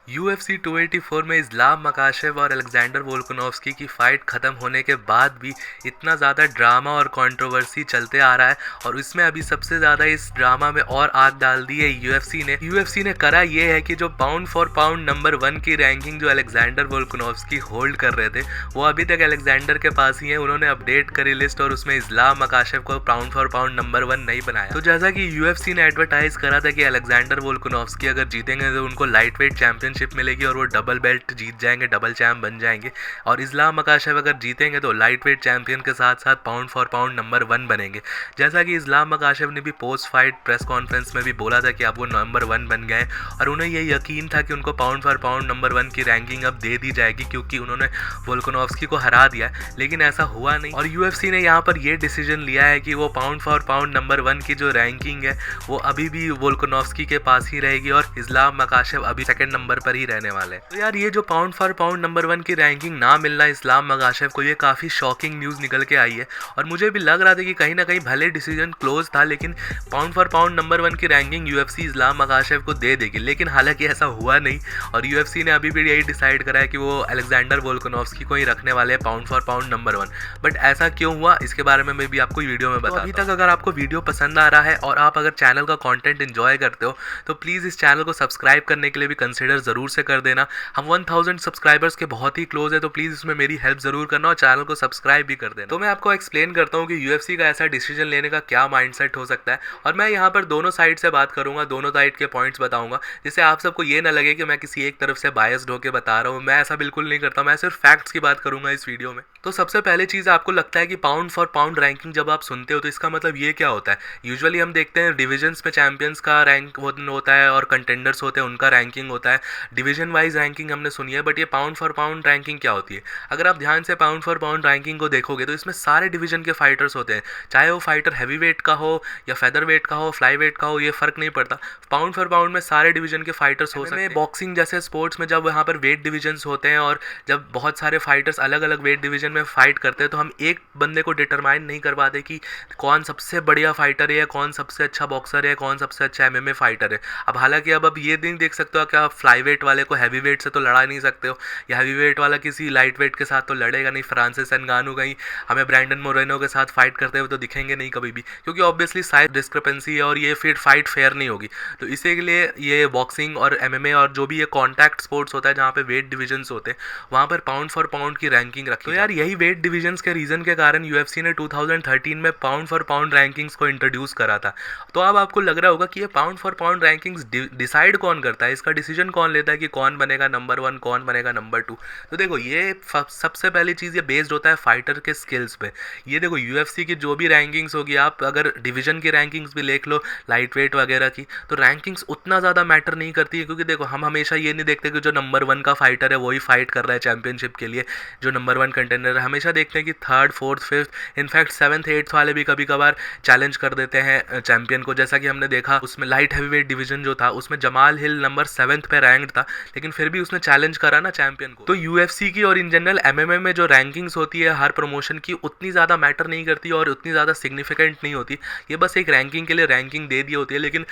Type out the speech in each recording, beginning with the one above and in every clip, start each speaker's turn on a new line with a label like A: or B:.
A: UFC 284 में इस्लाम मकाशेव और Alexander Volkanovski की फाइट खत्म होने के बाद भी इतना ज़्यादा ड्रामा और कंट्रोवर्सी चलते आ रहा है। और इसमें अभी सबसे ज़्यादा इस ड्रामा में और आग डाल दी है यूएफसी ने करा ये है कि जो पाउंड फॉर पाउंड नंबर 1 की रैंकिंग जो अलेक्जेंडर वोल्कानोव्स्की होल्ड कर रहे थे वो अभी तक अलेक्जेंडर के पास ही है। उन्होंने अपडेट करी लिस्ट और उसमें इस्लाम मकाशेव को पाउंड फॉर पाउंड नंबर 1 नहीं बनाया। तो जैसा कि यूएफसी ने एडवर्टाइज करा था कि अलेक्जेंडर वोल्कानोव्स्की अगर जीतेंगे तो उनको लाइट वेट चैंपियनशिप मिलेगी और वो डबल बेल्ट जीत जाएंगे, डबल चैंप बन जाएंगे। और इस्लाम मकाशेव अगर जीतेंगे तो लाइट वेट चैंपियन के साथ साथ पाउंड फॉर पाउंड नंबर 1 बनेंगे। जैसा कि इस्लाम मकाशेव ने भी पोस्ट फाइट प्रेस कॉन्फ्रेंस में भी बोला था कि अब वो नंबर 1 बन गए और उन्हें ये यकीन था कि उनको पाउंड फॉर पाउंड नंबर 1 की रैंकिंग अब दे दी जाएगी क्योंकि उन्होंने वोल्कानोव्स्की को हरा दिया। लेकिन ऐसा हुआ नहीं और यूएफसी ने यहाँ पर ये डिसीजन लिया है कि वो पाउंड फॉर पाउंड नंबर 1 की जो रैंकिंग है वो अभी भी वोल्कानोव्स्की के पास ही रहेगी और इस्लाम मकाशेव अभी सेकंड नंबर पर ही रहने वाले हैं। तो यार ये जो पाउंड फॉर पाउंड नंबर 1 की रैंकिंग ना मिलना इस्लाम मकाशेव को, ये काफ़ी शॉकिंग न्यूज़ निकल के आई है। और मुझे भी लग रहा था कि कहीं ना कहीं भले डिसीजन क्लोज था लेकिन पाउंड फॉर पाउंड नंबर 1 की रैंकिंग यूएफसी इस्लाम मकाशेव को दे देगी। लेकिन हालांकि ऐसा हुआ नहीं और यूएफसी ने अभी भी यही डिसाइड करा है कि वो अलेक्जेंडर वोल्कानोव्स्की को ही रखने वाले हैं pound for pound number 1। But ऐसा क्यों हुआ इसके बारे में मैं भी आपको वीडियो में बताता हूं। अभी तक अगर आपको वीडियो पसंद आ रहा है और आप अगर चैनल का कंटेंट एंजॉय करते हो तो प्लीज़ इस चैनल को सब्सक्राइब करने के लिए भी कंसिडर ज़रूर से कर देना। हम 1000 सब्सक्राइबर्स के बहुत ही क्लोज है तो प्लीज़ इसमें मेरी हेल्प ज़रूर करना और चैनल को सब्सक्राइब भी कर देना। तो मैं आपको एक्सप्लेन करता हूँ कि यूएफसी का ऐसा डिसीजन लेने का क्या माइंडसेट हो सकता है और मैं यहाँ पर दोनों साइड से बात करूँगा, दोनों साइड के पॉइंट्स बताऊँगा जिससे आप सबको ये ना लगे कि मैं किसी एक तरफ से बायस्ड होकर बता रहा हूँ। मैं ऐसा बिल्कुल नहीं करता, मैं सिर्फ फैक्ट्स की बात करूँगा इस वीडियो में। तो सबसे पहले चीज़ आपको लगता है कि पाउंड फॉर पाउंड रैंकिंग जब आप सुनते हो तो इसका मतलब ये क्या होता है। यूजुअली हम देखते हैं डिविजन्स में चैंपियंस का रैंक होता है और कंटेंडर्स होते हैं उनका रैंकिंग होता है, डिवीजन वाइज रैंकिंग हमने सुनी है। बट ये पाउंड फॉर पाउंड रैंकिंग क्या होती है? अगर आप ध्यान से पाउंड फॉर पाउंड रैंकिंग को देखोगे तो इसमें सारे डिवीजन के फाइटर्स होते हैं, चाहे वो फाइटर हैवी वेट का हो या फेदर वेट का हो, फ्लाई वेट का हो, ये फर्क नहीं पड़ता। पाउंड फॉर पाउंड में सारे डिवीजन के फाइटर्स हो सकते हैं। बॉक्सिंग जैसे स्पोर्ट्स में जब यहाँ पर वेट डिवीजन्स होते हैं और जब बहुत सारे फाइटर्स अलग अलग वेट डिवीजन में फाइट करते हैं तो हम एक बंदे को डिटरमाइन नहीं कर पाते कि कौन सबसे बढ़िया फाइटर है, कौन सबसे अच्छा बॉक्सर है, कौन सबसे अच्छा एमएमए फाइटर है। अब हालांकि अब ये नहीं देख सकते हो कि आप फ्लाई वेट वाले को हैवी वेट से तो लड़ा नहीं सकते हो या हैवी वेट वाला किसी लाइट वेट के साथ तो लड़ेगा नहीं। फ्रांसिस नगानू कहीं हमें ब्रैंडन मोरेनो के साथ फाइट करते हुए तो दिखेंगे नहीं कभी भी, क्योंकि ऑब्वियसली साइज डिस्क्रिपेंसी है और ये फिर फाइट फेयर नहीं होगी। तो इसीलिए ये बॉक्सिंग और एमएमए और जो भी ये कॉन्टैक्ट स्पोर्ट्स होता है जहाँ पे वेट डिविजन्स होते हैं वहाँ पर पाउंड फॉर पाउंड की रैंकिंग रखी। तो यार यही वेट डिविजन्स के रीजन के कारण यूएफसी ने 2013 में पाउंड फॉर पाउंड रैंकिंग्स को इंट्रोड्यूस करा था। तो अब आपको लग रहा होगा कि ये pound for pound rankings decide कौन करता है, इसका डिसीजन कौन लेता है कि कौन बनेगा नंबर 1, कौन बनेगा नंबर 2। तो देखो ये सबसे पहली चीज़ ये बेस्ड होता है फाइटर के स्किल्स पे। ये देखो यूएफसी की जो भी रैंकिंग्स होगी, आप अगर डिवीजन की रैंकिंग्स भी देख लो लाइट वेट वगैरह की, तो रैंकिंग्स उतना ज़्यादा मैटर नहीं करती है। क्योंकि देखो हम हमेशा ये नहीं देखते कि जो नंबर 1 का फाइटर है वही फाइट कर रहा है चैंपियनशिप के लिए, जो नंबर 1 कंटेंडर है। हमेशा देखते हैं कि 3rd, 4th, 5th, in fact 7th, 8th वाले भी कभी कभार चैलेंज कर देते हैं चैंपियन को। जैसा कि हमने देखा उसमें लाइट हैवी वेट डिवीजन जो था उसमें जमाल हिल नंबर 7th पे रैंक्ड था लेकिन फिर भी उसने चैलेंज करा ना चैंपियन को। तो यूएफसी की और इन जनरल एमएमए में जो रैंकिंग्स होती है हर प्रमोशन की उतनी ज़्यादा मैटर नहीं करती और उतनी ज़्यादा सिग्निफिकेंट नहीं होती। ये बस एक रैंकिंग के लिए रैंकिंग दे दी होती है, लेकिन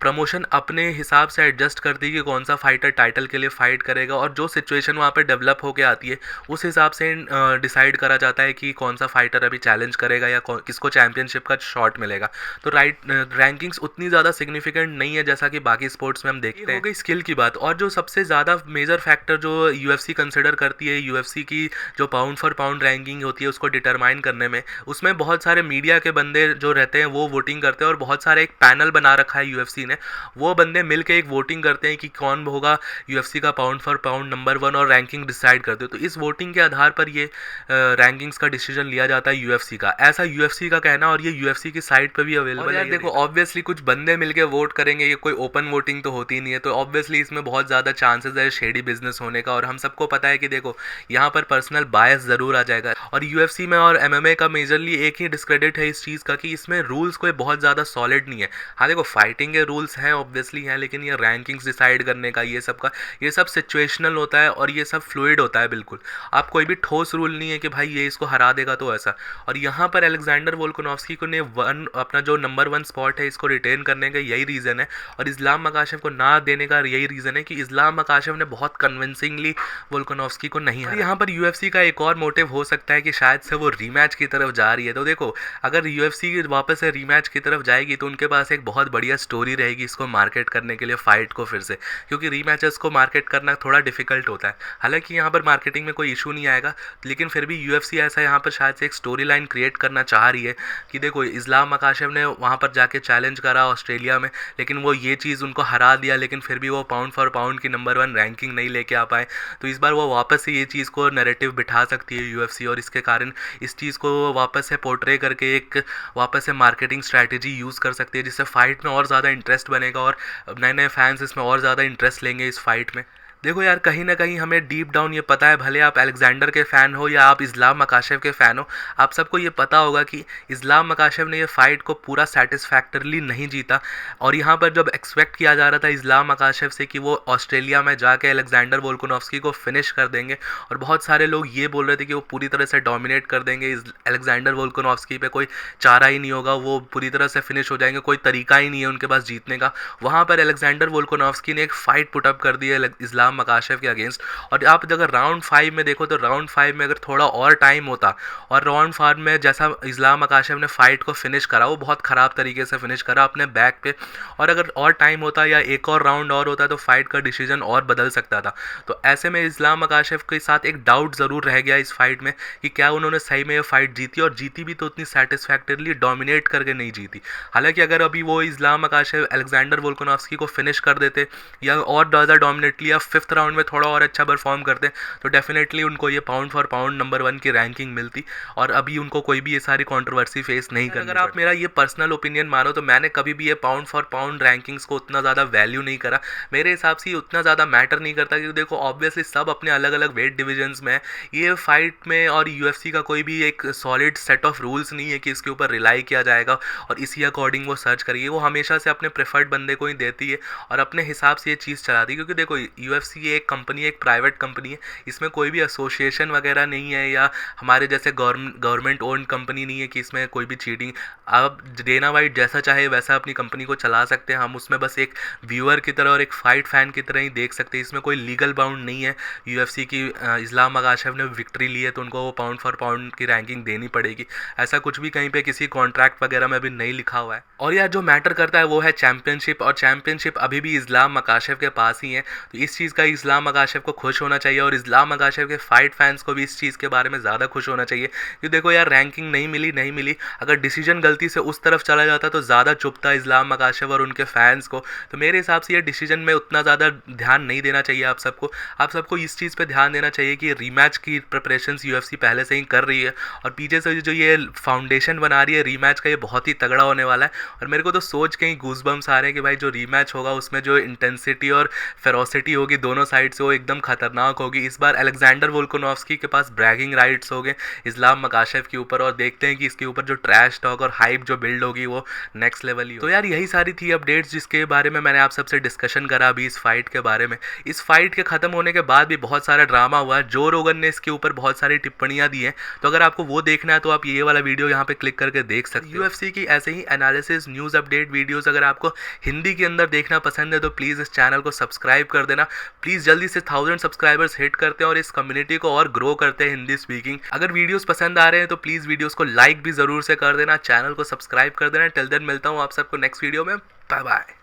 A: प्रमोशन अपने हिसाब से एडजस्ट करती है कि कौन सा फाइटर टाइटल के लिए फाइट करेगा और जो सिचुएशन वहाँ पे डेवलप होके आती है उस हिसाब से डिसाइड करा जाता है कि कौन सा फाइटर अभी चैलेंज करेगा या किसको चैंपियनशिप का शॉट मिलेगा। तो रैंकिंग्स उतनी ज़्यादा सिग्निफिकेंट नहीं है जैसा कि बाकी स्पोर्ट्स में हम देखते हैं। हो गई स्किल की बात। और जो सबसे ज़्यादा मेजर फैक्टर जो यूएफसी कंसिडर करती है यूएफसी की जो पाउंड फॉर पाउंड रैंकिंग होती है उसको डिटरमाइन करने में, उसमें बहुत सारे मीडिया के बंदे जो रहते हैं वो वोटिंग करते हैं और बहुत सारे एक पैनल बना रखा है यूएफसी ने, वो बंदे मिलके एक वोटिंग करते हैं कि कौन होगा यूएफसी का पाउंड फॉर पाउंड नंबर 1 और रैंकिंग डिसाइड करते हैं। तो इस वोटिंग के आधार पर ये रैंकिंग्स का डिसीजन लिया जाता है यूएफसी का, ऐसा यूएफसी का कहना और ये यूएफसी की साइट पे भी अवेलेबल है। देखो ऑब्वियसली कुछ बंदे मिलके वोट करेंगे, ये कोई ओपन वोटिंग तो होती नहीं है, तो ऑब्वियसली इसमें बहुत ज़्यादा चांसेस है शेडी बिजनेस होने का। और हम सबको पता है कि देखो यहाँ पर पर्सनल बायस ज़रूर आ जाएगा। और यूएफसी में और एमएमए का मेजरली एक ही डिस्क्रेडिट है इस चीज़ का कि इसमें रूल्स कोई बहुत ज़्यादा सॉलिड नहीं है। हाँ देखो फाइटिंग के रूल्स रूल्स हैं, ऑब्वियसली हैं, लेकिन ये रैंकिंग्स डिसाइड करने का ये सब का, ये सब सिचुएशनल होता है और ये सब फ्लूइड होता है बिल्कुल। आप कोई भी ठोस रूल नहीं है कि भाई ये इसको हरा देगा तो ऐसा। और यहाँ पर अलेक्जेंडर वोल्कानोव्स्की को ने अपना जो नंबर 1 स्पॉट है इसको रिटेन करने का यही रीज़न है, और इस्लाम मकाशेव को ना देने का यही रीज़न है कि इस्लाम मकाशेव ने बहुत कन्विंसिंगली वोल्कानोव्स्की को नहीं हराया। यहाँ पर यूएफसी का एक और मोटिव हो सकता है कि शायद से वो रीमैच की तरफ जा रही है। तो देखो, अगर यूएफसी वापस से रीमैच की तरफ जाएगी तो उनके पास एक बहुत बढ़िया स्टोरी रहेगी इसको मार्केट करने के लिए, फाइट को फिर से, क्योंकि रीमैचेस को मार्केट करना थोड़ा डिफिकल्ट होता है। हालांकि यहाँ पर मार्केटिंग में कोई इशू नहीं आएगा, लेकिन फिर भी यूएफसी ऐसा यहाँ पर शायद से एक स्टोरी लाइन क्रिएट करना चाह रही है कि देखो इस्लाम मकाशेव ने वहाँ पर जाके चैलेंज करा ऑस्ट्रेलिया में, लेकिन वो ये चीज़ उनको हरा दिया, लेकिन फिर भी वो पाउंड फॉर पाउंड की नंबर 1 रैंकिंग नहीं लेके आ पाए। तो इस बार वो वापस से ये चीज़ को नैरेटिव बिठा सकती है यूएफसी, और इसके कारण इस चीज़ को वापस से पोर्ट्रे करके एक वापस से मार्केटिंग स्ट्रैटेजी यूज़ कर सकती है, जिससे फाइट में और ज़्यादा इंटरेस्ट बनेगा और नए नए फैंस इसमें और ज़्यादा इंटरेस्ट लेंगे इस फाइट में। देखो यार, कहीं ना कहीं हमें डीप डाउन ये पता है, भले आप अलेक्जेंडर के फ़ैन हो या आप इस्लाम मकाशेव के फ़ैन हो, आप सबको ये पता होगा कि इस्लाम मकाशेव ने ये फ़ाइट को पूरा सेटिस्फैक्टरली नहीं जीता। और यहाँ पर जब एक्सपेक्ट किया जा रहा था इस्लाम मकाशेव से कि वो ऑस्ट्रेलिया में जाके अलेक्जेंडर वोल्कानोव्स्की को फिनिश कर देंगे, और बहुत सारे लोग ये बोल रहे थे कि वो पूरी तरह से डोमिनेट कर देंगे, अलेक्जेंडर वोल्कानोव्स्की पे कोई चारा ही नहीं होगा, वो पूरी तरह से फिनिश हो जाएंगे, कोई तरीका ही नहीं है उनके पास जीतने का। वहाँ पर अलेक्जेंडर वोल्कानोव्स्की ने एक फ़ाइट पुटअप कर दी है इस्लाम मकाशेव के अगेंस्ट। और आप अगर राउंड 5 में देखो तो राउंड 5 में अगर थोड़ा और टाइम होता, और राउंड 5 में जैसा इस्लाम मकाशेव ने फाइट को फिनिश करा, वो बहुत ख़राब तरीके से फिनिश करा अपने बैक पे, और अगर और टाइम होता या एक और राउंड और होता तो फाइट का डिसीजन और बदल सकता था। तो ऐसे में इस्लाम मकाशेव के साथ एक डाउट ज़रूर रह गया इस फाइट में कि क्या उन्होंने सही में ये फाइट जीती, और जीती भी तो उतनी सेटिस्फैक्टरली डोमिनेट करके नहीं जीती। हालांकि अगर अभी वो इस्लाम मकाशेव अलेक्जेंडर वोल्कानोव्स्की को फिनिश कर देते या और ज़्यादा डोमिनेटली या 5th राउंड में थोड़ा और अच्छा परफॉर्म करते, तो डेफिनेटली उनको ये पाउंड फॉर पाउंड नंबर 1 की रैंकिंग मिलती, और अभी उनको कोई भी ये सारी कंट्रोवर्सी फेस नहीं करनी। अगर आप मेरा ये पर्सनल ओपिनियन मानो तो मैंने कभी भी ये पाउंड फॉर पाउंड रैंकिंग्स को उतना ज़्यादा वैल्यू नहीं करा। मेरे हिसाब से ये उतना ज़्यादा मैटर नहीं करता, क्योंकि देखो ऑब्वियसली सब अपने अलग अलग वेट डिविजन्स में है। ये फाइट में और यूएफसी का कोई भी एक सॉलिड सेट ऑफ रूल्स नहीं है कि इसके ऊपर रिलाई किया जाएगा और इसी अकॉर्डिंग वो सर्च करिए। वो हमेशा से अपने प्रेफर्ड बंदे को ही देती है और अपने हिसाब से ये चीज़ चलाती है, क्योंकि देखो यूएफसी एक कंपनी, एक प्राइवेट कंपनी है, इसमें कोई भी एसोसिएशन वगैरह नहीं है या हमारे जैसे गवर्नमेंट ओन्ड कंपनी नहीं है कि इसमें कोई भी चीटिंग। आप डेना वाइट जैसा चाहे वैसा अपनी कंपनी को चला सकते हैं, हम उसमें बस एक व्यूअर की तरह और एक फाइट फैन की तरह ही देख सकते हैं। इसमें कोई लीगल बाउंड नहीं है यूएफसी की। इस्लाम मकाशेव ने विक्ट्री ली है तो उनको वो पाउंड फॉर पाउंड की रैंकिंग देनी पड़ेगी, ऐसा कुछ भी कहीं पे किसी कॉन्ट्रैक्ट वगैरह में भी नहीं लिखा हुआ है। और यार जो मैटर करता है वो है चैंपियनशिप, और चैंपियनशिप अभी भी इस्लाम मकाशेव के पास ही है। तो इस चीज़ का इस्लाम मकाशेव को खुश होना चाहिए, और इस्लाम मकाशेव के फाइट फैंस को भी इस चीज़ के बारे में ज़्यादा खुश होना चाहिए कि देखो यार रैंकिंग नहीं मिली, अगर डिसीजन गलती से उस तरफ चला जाता तो ज़्यादा चुभता इस्लाम मकाशेव और उनके फैंस को। तो मेरे हिसाब से ये डिसीजन में उतना ज़्यादा ध्यान नहीं देना चाहिए आप सबको इस चीज़ पे ध्यान देना चाहिए कि रीमैच की प्रिपरेशंस यूएफसी पहले से ही कर रही है, और पीछे से जो ये फाउंडेशन बना रही है रीमैच का, ये बहुत ही तगड़ा होने वाला है। और मेरे को तो सोच के ही गूज़बम्स आ रहे हैं कि भाई जो रीमैच होगा उसमें जो इंटेंसिटी और फेरोसिटी होगी दोनों साइड से वो एकदम खतरनाक होगी। इस बार अलेक्जेंडर वोल्कानोव्स्की के पास ब्रैगिंग राइट्स हो गए इस्लाम मकाशेव के ऊपर, और देखते हैं कि इसके ऊपर जो ट्रैश टॉक और हाइप जो बिल्ड होगी वो नेक्स्ट लेवल ही हो। तो यार यही सारी थी अपडेट्स जिसके बारे में मैंने आप सबसे डिस्कशन करा अभी इस फाइट के बारे में। इस फाइट के खत्म होने के बाद भी बहुत सारा ड्रामा हुआ है, जो रोगन ने इसके ऊपर बहुत सारी टिप्पणियां दी हैं। तो अगर आपको वो देखना है तो आप ये वाला वीडियो यहाँ पे क्लिक करके देख सकते हो। यूएफसी की ऐसे ही एनालिसिस, न्यूज़ अपडेट वीडियोस अगर आपको हिंदी के अंदर देखना पसंद है तो प्लीज़ इस चैनल को सब्सक्राइब कर देना। प्लीज़ जल्दी से 1000 सब्सक्राइबर्स हिट करते हैं और इस कम्युनिटी को और ग्रो करते हैं हिंदी स्पीकिंग। अगर वीडियोस पसंद आ रहे हैं तो प्लीज़ वीडियोस को लाइक भी ज़रूर से कर देना, चैनल को सब्सक्राइब कर देना। टिल देन मिलता हूँ आप सबको नेक्स्ट वीडियो में। Bye bye.